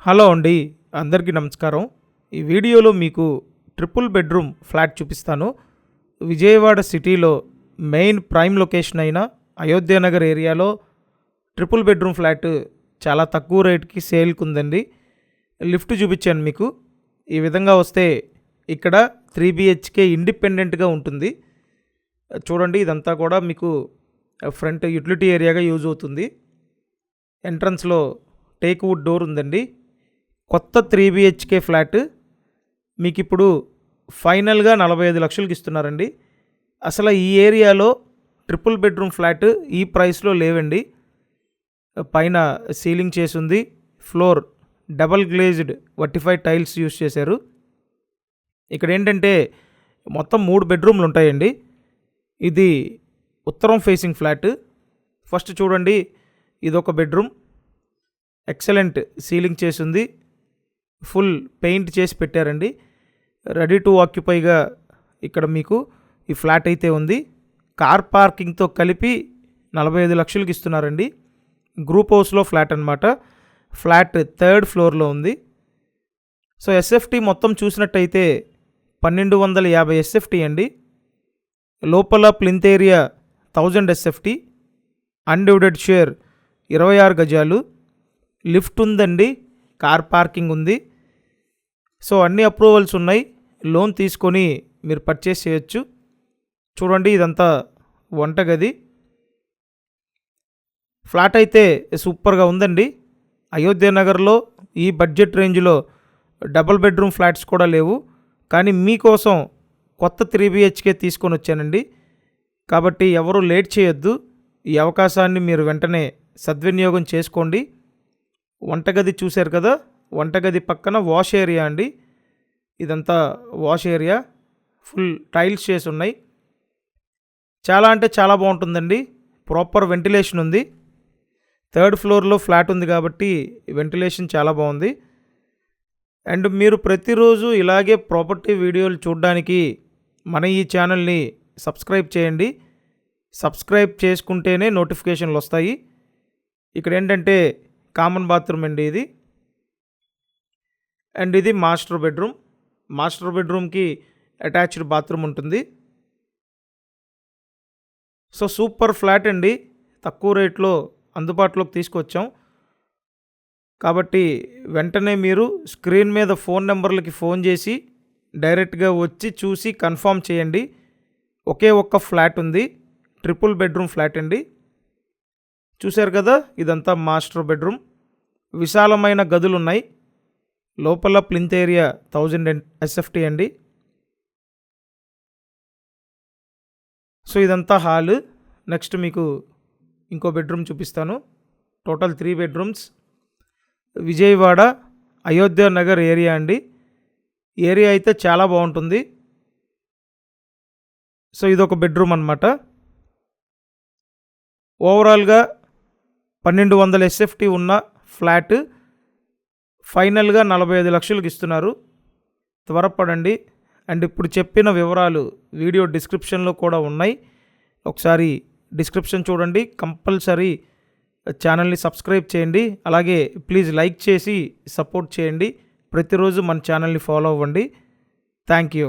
Hello అండి, అందరికీ నమస్కారం. ఈ వీడియోలో మీకు ట్రిపుల్ బెడ్రూమ్ ఫ్లాట్ చూపిస్తాను. విజయవాడ సిటీలో మెయిన్ ప్రైమ్ లొకేషన్ అయిన అయోధ్యనగర్ ఏరియాలో ట్రిపుల్ బెడ్రూమ్ ఫ్లాట్ చాలా తక్కువ రేట్కి సేల్కి ఉందండి. లిఫ్ట్ చూపించాను మీకు. ఈ విధంగా వస్తే ఇక్కడ 3 BHK ఇండిపెండెంట్గా ఉంటుంది. చూడండి, ఇదంతా కూడా మీకు ఫ్రంట్ యూటిలిటీ ఏరియాగా యూజ్ అవుతుంది. ఎంట్రన్స్లో టేక్ వుడ్ డోర్ ఉందండి. కొత్త 3 BHK ఫ్లాట్ మీకు ఇప్పుడు ఫైనల్గా 45 లక్షలకి ఇస్తున్నారండి. అసలు ఈ ఏరియాలో ట్రిపుల్ బెడ్రూమ్ ఫ్లాట్ ఈ ప్రైస్లో లేవండి. పైన సీలింగ్ చేసి ఉంది, floor double glazed vitrified tiles use చేశారు. ఇక్కడ ఏంటంటే మొత్తం 3 బెడ్రూమ్లు ఉంటాయండి. ఇది ఉత్తరం ఫేసింగ్ ఫ్లాట్. ఫస్ట్ చూడండి, ఇదొక బెడ్రూమ్, ఎక్సలెంట్ సీలింగ్ చేసి ఉంది, ఫుల్ పెయింట్ చేసి పెట్టారండి. రెడీ టు ఆక్యుపైగా ఇక్కడ మీకు ఈ ఫ్లాట్ అయితే ఉంది. కార్ పార్కింగ్తో కలిపి 45 లక్షలకి ఇస్తున్నారండి. గ్రూప్ హౌస్లో ఫ్లాట్ అనమాట. ఫ్లాట్ 3rd ఫ్లోర్లో ఉంది. సో ఎస్ఎఫ్టీ మొత్తం చూసినట్టయితే 1250 ఎస్ఎఫ్టీ అండి. లోపల plinth area 1000 SFT, undivided share 26 గజాలు, లిఫ్ట్ ఉందండి, కార్ పార్కింగ్ ఉంది. సో అన్ని అప్రూవల్స్ ఉన్నాయి. లోన్ తీసుకొని మీరు పర్చేస్ చేయొచ్చు. చూడండి, ఇదంతా వంటగది. ఫ్లాట్ అయితే సూపర్గా ఉందండి. అయోధ్యనగర్లో ఈ బడ్జెట్ రేంజ్లో డబుల్ బెడ్రూమ్ ఫ్లాట్స్ కూడా లేవు. కానీ మీకోసం కొత్త 3 BHK తీసుకొని వచ్చానండి. కాబట్టి ఎవరు లేట్ చేయొద్దు. ఈ అవకాశాన్ని మీరు వెంటనే సద్వినియోగం చేసుకోండి. వంటగది చూశారు కదా, వంటగది పక్కన వాష్ ఏరియా అండి. ఇదంతా వాష్ ఏరియా, ఫుల్ టైల్స్ చేసి ఉన్నాయి. చాలా అంటే చాలా బాగుంటుందండి. ప్రాపర్ వెంటిలేషన్ ఉంది. 3rd ఫ్లోర్లో ఫ్లాట్ ఉంది కాబట్టి వెంటిలేషన్ చాలా బాగుంది. అండ్ మీరు ప్రతిరోజు ఇలాగే ప్రాపర్టీ వీడియోలు చూడడానికి మన ఈ ఛానల్ని సబ్స్క్రైబ్ చేయండి. సబ్స్క్రైబ్ చేసుకుంటేనే నోటిఫికేషన్లు వస్తాయి. ఇక్కడ ఏంటంటే కామన్ బాత్రూమ్ అండి ఇది. అండ్ ఇది మాస్టర్ బెడ్రూమ్. మాస్టర్ బెడ్రూమ్కి అటాచ్డ్ బాత్రూమ్ ఉంటుంది. సో సూపర్ ఫ్లాట్ అండి. తక్కువ రేట్లో అందుబాటులోకి తీసుకొచ్చాం. కాబట్టి వెంటనే మీరు స్క్రీన్ మీద ఫోన్ నెంబర్లకి ఫోన్ చేసి డైరెక్ట్గా వచ్చి చూసి కన్ఫర్మ్ చేయండి. ఒకే ఒక్క ఫ్లాట్ ఉంది, ట్రిపుల్ బెడ్రూమ్ ఫ్లాట్ అండి. చూశారు కదా, ఇదంతా మాస్టర్ బెడ్రూమ్. విశాలమైన గదులు ఉన్నాయి. లోపల ప్లింత్ ఏరియా 1000 ఎస్ఎఫ్టీ అండి. సో ఇదంతా హాల్. నెక్స్ట్ మీకు ఇంకో బెడ్రూమ్ చూపిస్తాను. Total 3 bedrooms. Vijayawada Ayodhya Nagar area అండి. ఏరియా అయితే చాలా బాగుంటుంది. సో ఇదొక బెడ్రూమ్ అన్నమాట. ఓవరాల్గా 1200 ఎస్ఎఫ్టీ ఉన్న ఫ్లాట్ ఫైనల్గా 45 లక్షలకు ఇస్తున్నారు. త్వరపడండి. అండ్ ఇప్పుడు చెప్పిన వివరాలు వీడియో డిస్క్రిప్షన్లో కూడా ఉన్నాయి. ఒకసారి డిస్క్రిప్షన్ చూడండి. కంపల్సరీ ఛానల్ని సబ్స్క్రైబ్ చేయండి. అలాగే ప్లీజ్ లైక్ చేసి సపోర్ట్ చేయండి. ప్రతిరోజు మన ఛానల్ని ఫాలో అవ్వండి. Thank you.